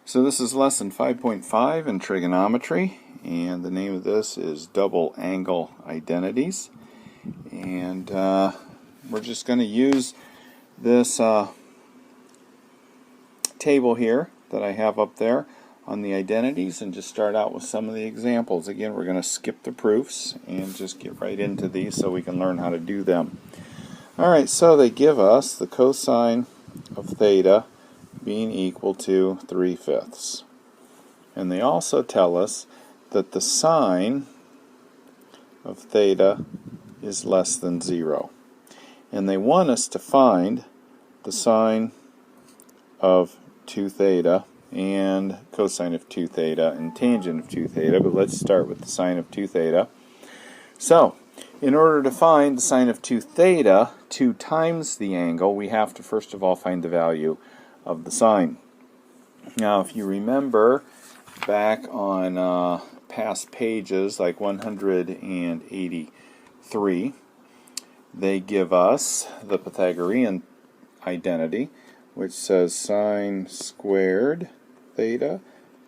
So this is lesson 5.5 in trigonometry, and the name of this is double angle identities. And we're just going to use this table here that I have up there on the identities and just start out with some of the examples. Again, we're going to skip the proofs and just get right into these so we can learn how to do them. Alright, so they give us the cosine of theta being equal to 3/5. And they also tell us that the sine of theta is less than 0. And they want us to find the sine of 2 theta and cosine of 2 theta and tangent of 2 theta, but let's start with the sine of 2 theta. So, in order to find the sine of 2 theta, 2 times the angle, we have to first of all find the value of the sine. Now, if you remember back on past pages, like 183, they give us the Pythagorean identity, which says sine squared theta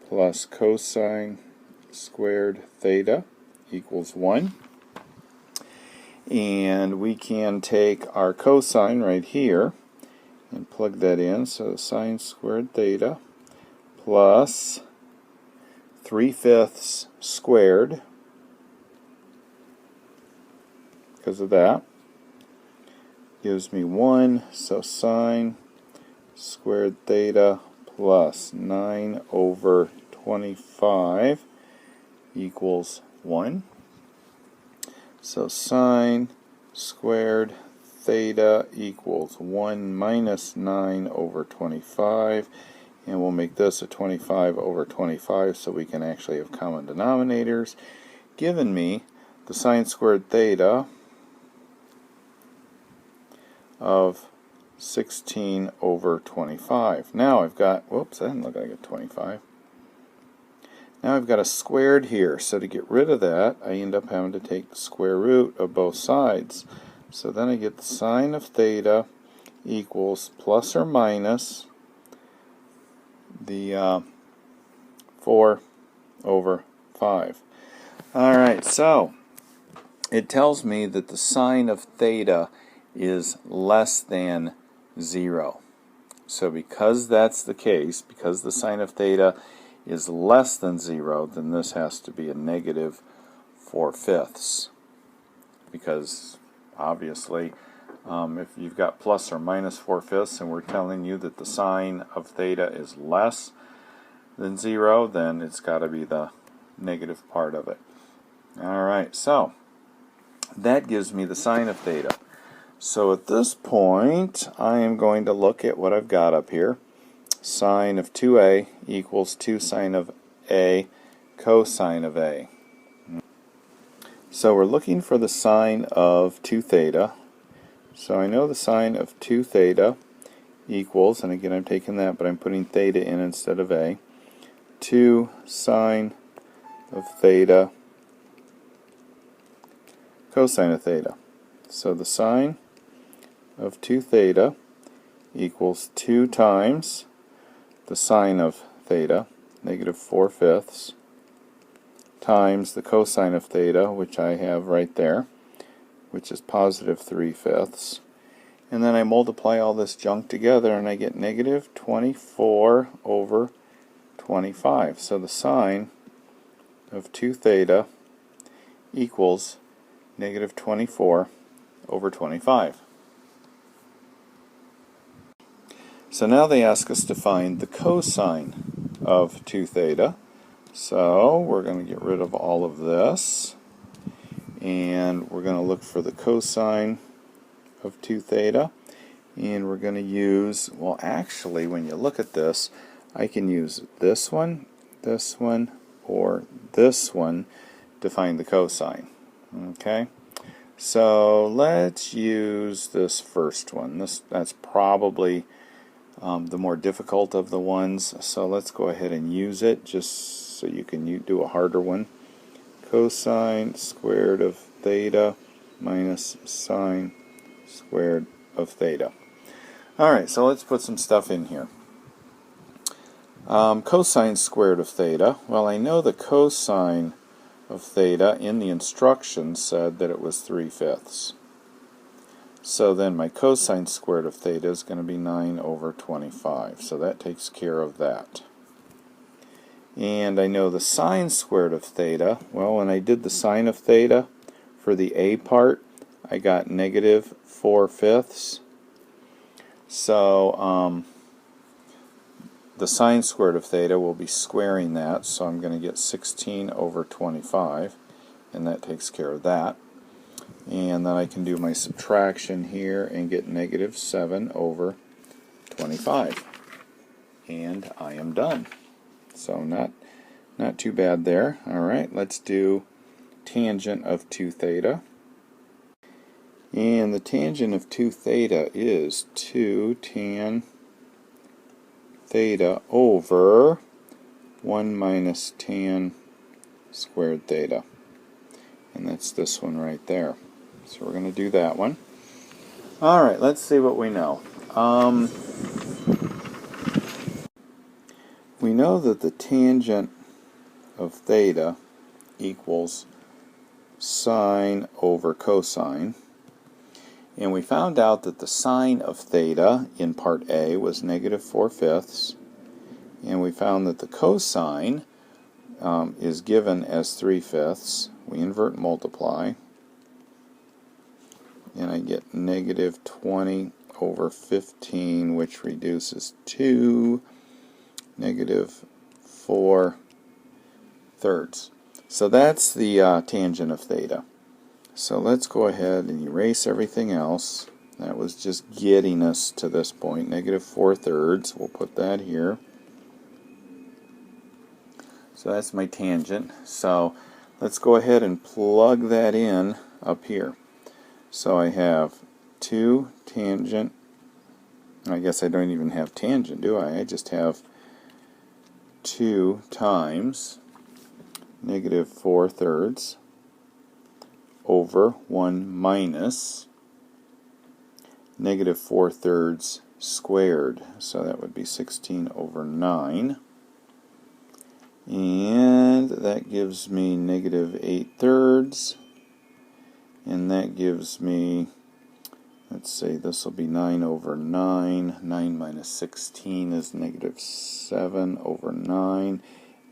plus cosine squared theta equals 1. And we can take our cosine right here and plug that in, so sine squared theta plus 3/5 squared, because of that, gives me 1, so sine squared theta plus 9 over 25 equals 1. So sine squared theta equals 1 minus 9 over 25, and we'll make this a 25 over 25 so we can actually have common denominators, giving me the sine squared theta of 16 over 25. Now I've got, whoops, that didn't look like a 25. Now I've got a squared here, so to get rid of that, I end up having to take the square root of both sides. So then I get the sine of theta equals plus or minus the 4 over 5. Alright, so it tells me that the sine of theta is less than 0. So because that's the case, because the sine of theta is less than 0, then this has to be a negative 4/5. Because obviously, if you've got plus or minus 4/5 and we're telling you that the sine of theta is less than 0, then it's got to be the negative part of it. Alright, so that gives me the sine of theta. So at this point, I am going to look at what I've got up here. Sine of 2a equals 2 sine of a cosine of a. So we're looking for the sine of 2 theta. So I know the sine of 2 theta equals, and again I'm taking that, but I'm putting theta in instead of a, 2 sine of theta cosine of theta. So the sine of 2 theta equals 2 times the sine of theta, negative 4/5, times the cosine of theta, which I have right there, which is positive 3/5. And then I multiply all this junk together and I get negative 24 over 25. So the sine of 2 theta equals negative 24 over 25. So now they ask us to find the cosine of 2 theta. So we're going to get rid of all of this, and we're going to look for the cosine of 2 theta, and we're going to use, well actually when you look at this, I can use this one, or this one to find the cosine. Okay, so let's use this first one. That's probably the more difficult of the ones, so let's go ahead and use it just so you can do a harder one. Cosine squared of theta minus sine squared of theta. Alright, so let's put some stuff in here. Cosine squared of theta. Well, I know the cosine of theta in the instructions said that it was 3/5. So then my cosine squared of theta is going to be 9 over 25. So that takes care of that. And I know the sine squared of theta. Well, when I did the sine of theta for the a part, I got negative 4/5. So the sine squared of theta will be squaring that, so I'm going to get 16 over 25, and that takes care of that. And then I can do my subtraction here and get negative 7 over 25. And I am done. So not too bad there. Alright, let's do tangent of 2 theta. And the tangent of 2 theta is 2 tan theta over 1 minus tan squared theta. And that's this one right there. So we're going to do that one. Alright, let's see what we know. We know that the tangent of theta equals sine over cosine. And we found out that the sine of theta in part A was negative 4/5. And we found that the cosine is given as 3/5. We invert and multiply. And I get negative 20 over 15, which reduces to negative 4/3. So that's the tangent of theta. So let's go ahead and erase everything else. That was just getting us to this point, negative 4/3. We'll put that here. So that's my tangent. So let's go ahead and plug that in up here. So I have 2 tangent, I guess I don't even have tangent, do I? I just have 2 times negative 4/3 over 1 minus negative 4/3 squared. So that would be 16 over 9. And that gives me negative 8/3. And that gives me, let's say this will be 9 over 9. 9 minus 16 is negative 7 over 9.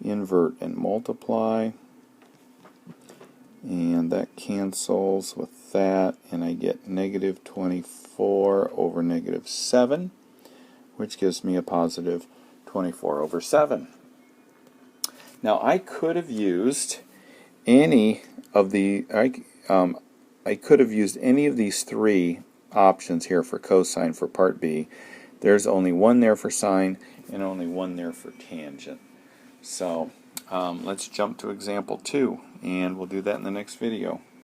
Invert and multiply. And that cancels with that, and I get negative 24 over negative 7, which gives me a positive 24 over 7. Now I could have used any of the I could have used any of these 3 options here for cosine for part B. There's only one there for sine and only one there for tangent. So let's jump to example 2, and we'll do that in the next video.